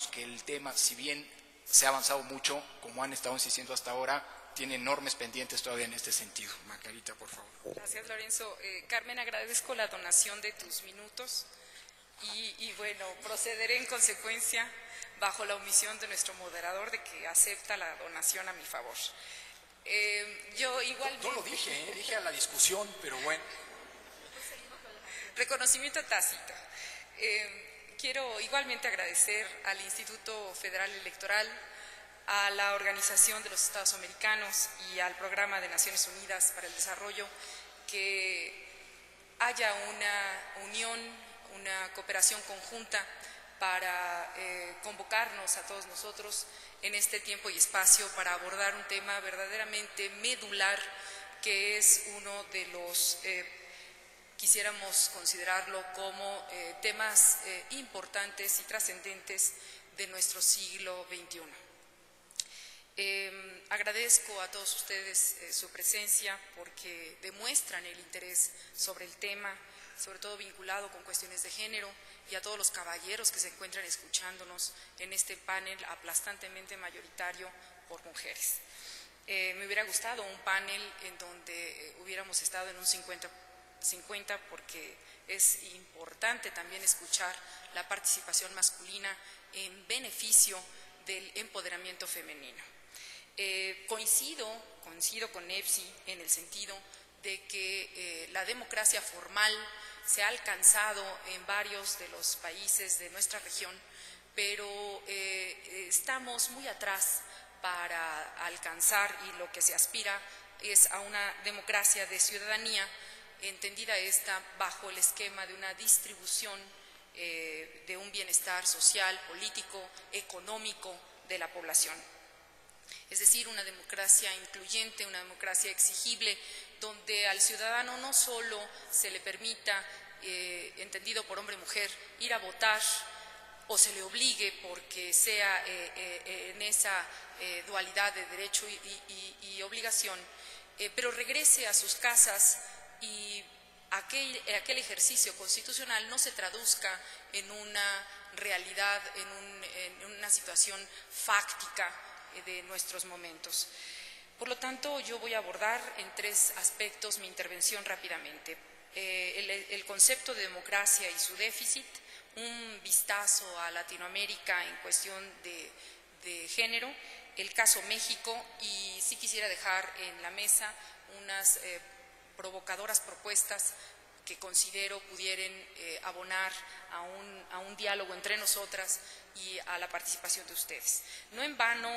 que el tema, si bien se ha avanzado mucho, como han estado insistiendo hasta ahora, tiene enormes pendientes todavía en este sentido. Margarita, por favor. Gracias, Lorenzo. Carmen, agradezco la donación de tus minutos y bueno, procederé en consecuencia bajo la omisión de nuestro moderador de que acepta la donación a mi favor. Yo igualmente... No lo dije, dije a la discusión, pero bueno. Reconocimiento tácito. Quiero igualmente agradecer al Instituto Federal Electoral, a la Organización de los Estados Americanos y al Programa de Naciones Unidas para el Desarrollo que haya una unión, una cooperación conjunta para convocarnos a todos nosotros en este tiempo y espacio para abordar un tema verdaderamente medular que es uno de los, quisiéramos considerarlo como temas importantes y trascendentes de nuestro siglo XXI. Agradezco a todos ustedes su presencia porque demuestran el interés sobre el tema, sobre todo vinculado con cuestiones de género, y a todos los caballeros que se encuentran escuchándonos en este panel aplastantemente mayoritario por mujeres. Me hubiera gustado un panel en donde hubiéramos estado en un 50-50 porque es importante también escuchar la participación masculina en beneficio del empoderamiento femenino. Coincido con EPSI en el sentido de que la democracia formal se ha alcanzado en varios de los países de nuestra región, pero estamos muy atrás para alcanzar, y lo que se aspira es a una democracia de ciudadanía, entendida esta bajo el esquema de una distribución de un bienestar social, político, económico de la población. Es decir, una democracia incluyente, una democracia exigible, donde al ciudadano no solo se le permita, entendido por hombre y mujer, ir a votar o se le obligue porque sea en esa dualidad de derecho y obligación, pero regrese a sus casas y aquel ejercicio constitucional no se traduzca en una realidad, en una situación fáctica de nuestros momentos. Por lo tanto, yo voy a abordar en tres aspectos mi intervención rápidamente. El concepto de democracia y su déficit, un vistazo a Latinoamérica en cuestión de género, el caso México, y sí quisiera dejar en la mesa unas provocadoras propuestas que considero pudieran abonar a un diálogo entre nosotras y a la participación de ustedes. No en vano,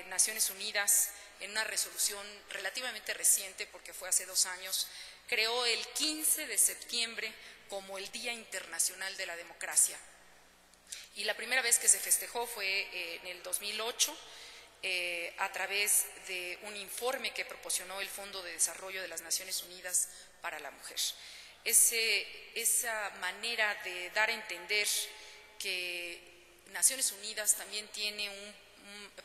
Naciones Unidas, en una resolución relativamente reciente, porque fue hace 2 años, creó el 15 de septiembre como el Día Internacional de la Democracia. Y la primera vez que se festejó fue en el 2008, a través de un informe que proporcionó el Fondo de Desarrollo de las Naciones Unidas para la Mujer. Esa manera de dar a entender que Naciones Unidas también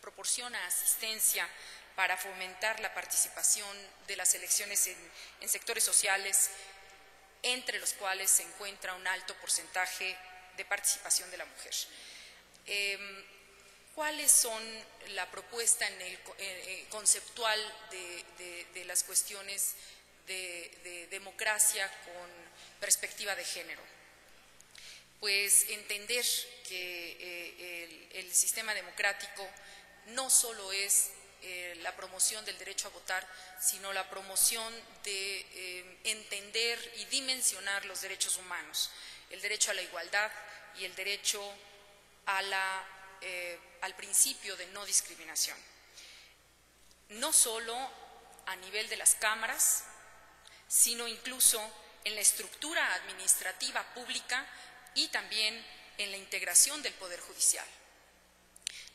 proporciona asistencia para fomentar la participación de las elecciones en sectores sociales, entre los cuales se encuentra un alto porcentaje de participación de la mujer. ¿Cuáles son la propuesta conceptual de las cuestiones de democracia con perspectiva de género? Pues entender que el sistema democrático no solo es la promoción del derecho a votar, sino la promoción de entender y dimensionar los derechos humanos, el derecho a la igualdad y el derecho al principio de no discriminación. No solo a nivel de las cámaras, sino incluso en la estructura administrativa pública y también en la integración del Poder Judicial.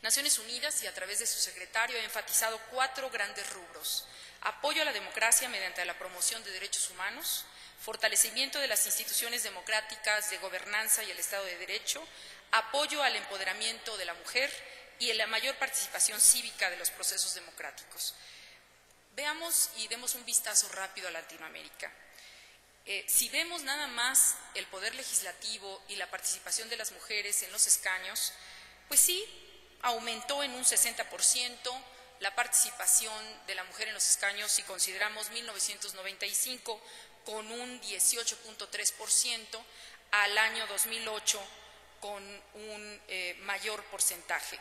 Naciones Unidas, y a través de su secretario, ha enfatizado 4 grandes rubros: apoyo a la democracia mediante la promoción de derechos humanos, fortalecimiento de las instituciones democráticas de gobernanza y el Estado de Derecho, apoyo al empoderamiento de la mujer y en la mayor participación cívica de los procesos democráticos. Veamos y demos un vistazo rápido a Latinoamérica. Si vemos nada más el poder legislativo y la participación de las mujeres en los escaños, Pues sí, aumentó en un 60% la participación de la mujer en los escaños si consideramos 1995 con un 18.3% al año 2008 con un mayor porcentaje.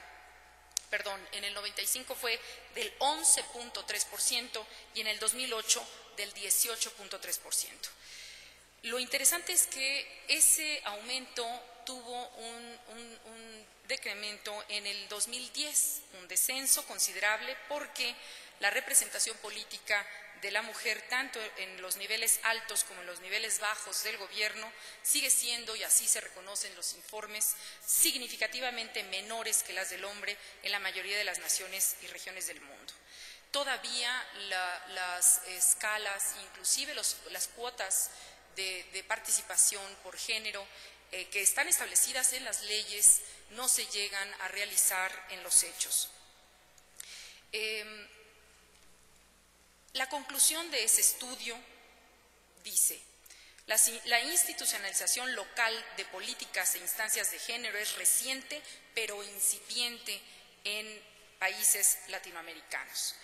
Perdón, en el 95 fue del 11.3% y en el 2008 del 18.3%. Lo interesante es que ese aumento tuvo un decremento en el 2010, un descenso considerable porque la representación política de la mujer, tanto en los niveles altos como en los niveles bajos del gobierno, sigue siendo, y así se reconocen los informes, significativamente menores que las del hombre en la mayoría de las naciones y regiones del mundo. Todavía las escalas, inclusive las cuotas de participación por género que están establecidas en las leyes no se llegan a realizar en los hechos. La conclusión de ese estudio dice: la institucionalización local de políticas e instancias de género es reciente pero incipiente en países latinoamericanos.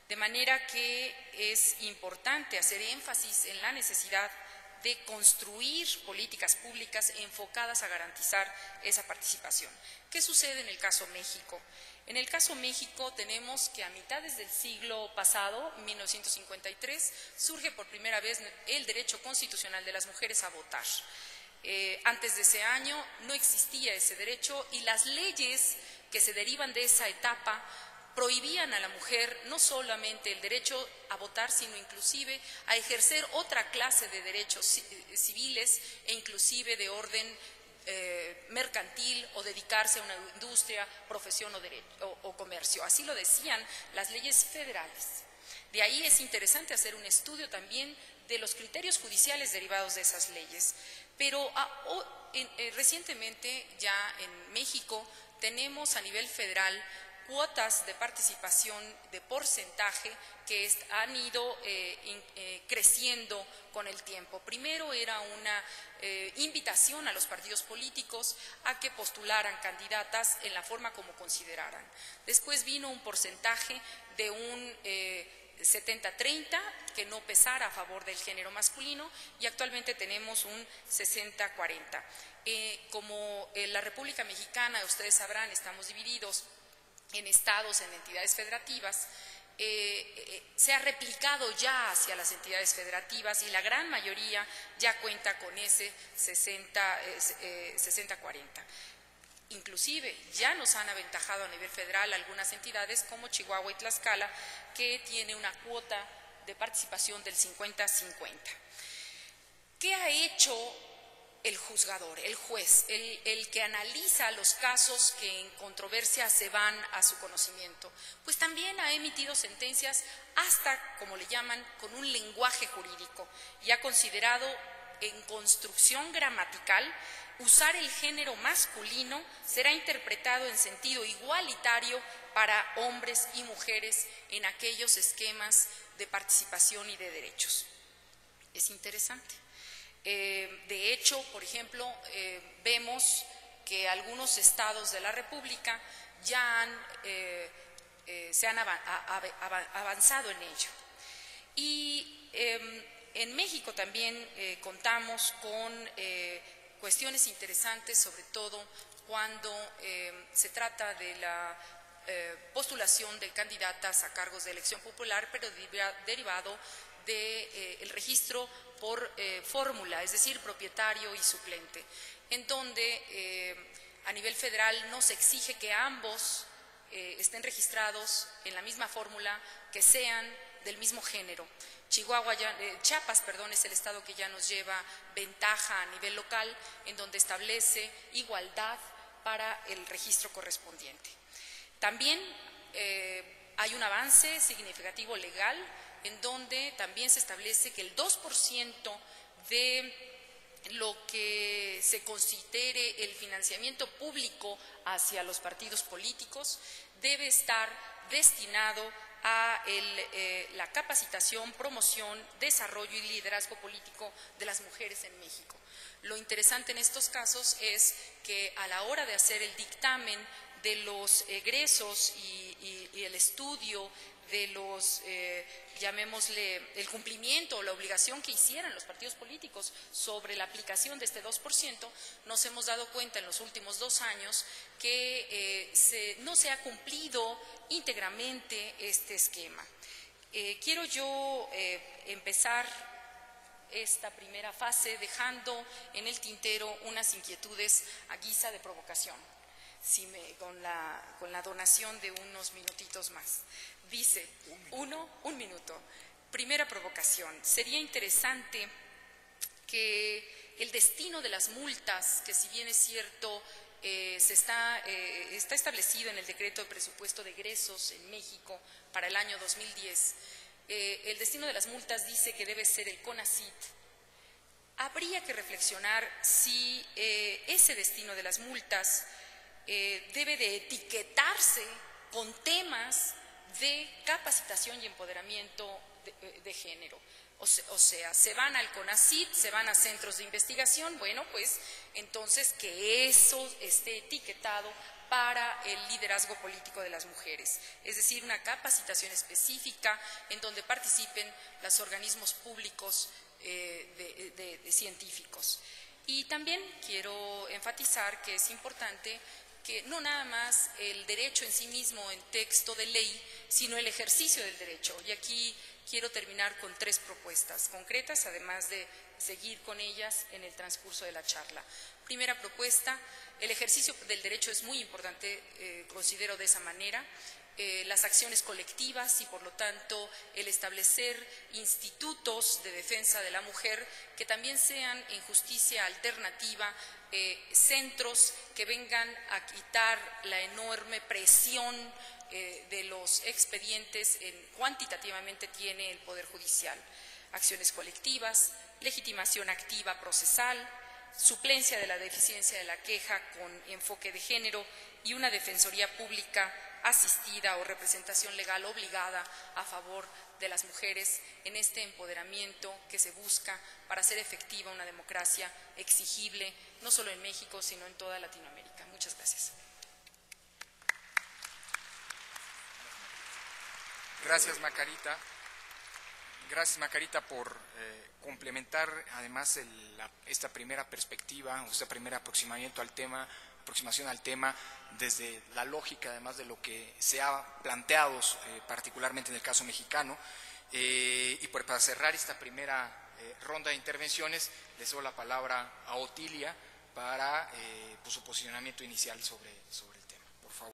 De manera que es importante hacer énfasis en la necesidad de construir políticas públicas enfocadas a garantizar esa participación. ¿Qué sucede en el caso México? En el caso México tenemos que a mitades del siglo pasado, 1953, surge por primera vez el derecho constitucional de las mujeres a votar. Antes de ese año no existía ese derecho y las leyes que se derivan de esa etapa prohibían a la mujer no solamente el derecho a votar, sino inclusive a ejercer otra clase de derechos civiles e inclusive de orden mercantil o dedicarse a una industria, profesión o comercio. Así lo decían las leyes federales. De ahí es interesante hacer un estudio también de los criterios judiciales derivados de esas leyes. Pero recientemente ya en México tenemos a nivel federal cuotas de participación de porcentaje que han ido creciendo con el tiempo. Primero era una invitación a los partidos políticos a que postularan candidatas en la forma como consideraran. Después vino un porcentaje de un 70-30 que no pesara a favor del género masculino y actualmente tenemos un 60-40. Como en la República Mexicana, ustedes sabrán, estamos divididos en estados, en entidades federativas, se ha replicado ya hacia las entidades federativas y la gran mayoría ya cuenta con ese 60-40. Inclusive ya nos han aventajado a nivel federal algunas entidades como Chihuahua y Tlaxcala, que tiene una cuota de participación del 50-50. ¿Qué ha hecho el juzgador, el juez, el que analiza los casos que en controversia se van a su conocimiento? Pues también ha emitido sentencias hasta, como le llaman, con un lenguaje jurídico y ha considerado en construcción gramatical usar el género masculino será interpretado en sentido igualitario para hombres y mujeres en aquellos esquemas de participación y de derechos. Es interesante. De hecho, por ejemplo, vemos que algunos estados de la República ya se han avanzado en ello. Y en México también contamos con cuestiones interesantes, sobre todo cuando se trata de la postulación de candidatas a cargos de elección popular, pero derivado del registro por fórmula, es decir, propietario y suplente, en donde a nivel federal no se exige que ambos estén registrados en la misma fórmula, que sean del mismo género. Chiapas, es el estado que ya nos lleva ventaja a nivel local, en donde establece igualdad para el registro correspondiente. También hay un avance significativo legal, en donde también se establece que el 2% de lo que se considere el financiamiento público hacia los partidos políticos debe estar destinado a la capacitación, promoción, desarrollo y liderazgo político de las mujeres en México. Lo interesante en estos casos es que a la hora de hacer el dictamen de los egresos y el estudio de los, llamémosle, el cumplimiento o la obligación que hicieran los partidos políticos sobre la aplicación de este 2%, nos hemos dado cuenta en los últimos 2 años que no se ha cumplido íntegramente este esquema. Quiero yo empezar esta primera fase dejando en el tintero unas inquietudes a guisa de provocación, con la donación de unos minutitos más. Dice, un minuto. Primera provocación, sería interesante que el destino de las multas, que si bien es cierto, está establecido en el decreto de presupuesto de egresos en México para el año 2010, el destino de las multas dice que debe ser el CONACYT. Habría que reflexionar si ese destino de las multas debe de etiquetarse con temas de capacitación y empoderamiento de género. O sea, se van al CONACYT, se van a centros de investigación, bueno, pues entonces que eso esté etiquetado para el liderazgo político de las mujeres, es decir, una capacitación específica en donde participen los organismos públicos de científicos. Y también quiero enfatizar que es importante que no nada más el derecho en sí mismo en texto de ley, sino el ejercicio del derecho. Y aquí quiero terminar con 3 propuestas concretas, además de seguir con ellas en el transcurso de la charla. Primera propuesta, el ejercicio del derecho es muy importante, considero de esa manera, las acciones colectivas y por lo tanto el establecer institutos de defensa de la mujer que también sean en justicia alternativa, centros que vengan a quitar la enorme presión de los expedientes cuantitativamente tiene el Poder Judicial. Acciones colectivas, legitimación activa procesal, suplencia de la deficiencia de la queja con enfoque de género y una defensoría pública asistida o representación legal obligada a favor de las mujeres en este empoderamiento que se busca para hacer efectiva una democracia exigible, no solo en México, sino en toda Latinoamérica. Muchas gracias. Gracias, Macarita. Gracias, Macarita, por complementar además esta primera perspectiva, o esta primera aproximación al tema desde la lógica, además de lo que se ha planteado, particularmente en el caso mexicano. Y para cerrar esta primera ronda de intervenciones, les doy la palabra a Otilia para su posicionamiento inicial sobre